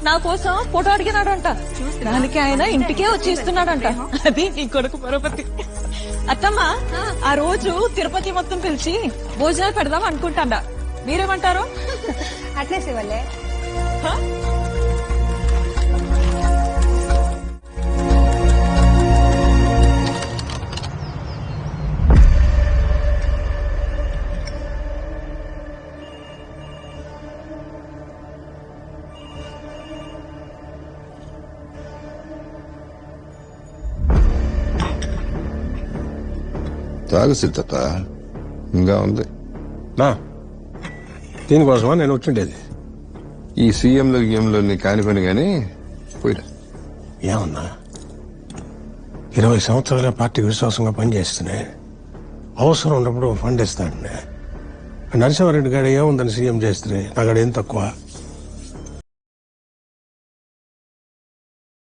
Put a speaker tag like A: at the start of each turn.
A: నా కోసం ఫోటో అడిగినాడంట. దానికి ఆయన ఇంటికే వచ్చి ఇస్తున్నాడంట. అది నీ కొడుకు పరపతి. అత్తమ్మా, ఆ రోజు తిరుపతి మొత్తం పిలిచి భోజనాలు పెడదాం అనుకుంటాడా. మీరేమంటారు?
B: అట్లే శివలే.
C: తాగు సిద్ధత ఇంకా ఉంది.
D: దీనికోసమా నేను వచ్చిండేది?
C: ఈ సీఎంలో గీఎంలో నీ కాని పని గాని పోయిరా.
D: ఏమన్నా 20 సంవత్సరాల పార్టీకి విశ్వాసంగా పనిచేస్తున్నాయి. అవసరం ఉన్నప్పుడు ఫండ్ ఇస్తాడనే. నరసింహారెడ్డి గారు ఏముందని సీఎం చేస్తే నాగడ ఏం తక్కువ.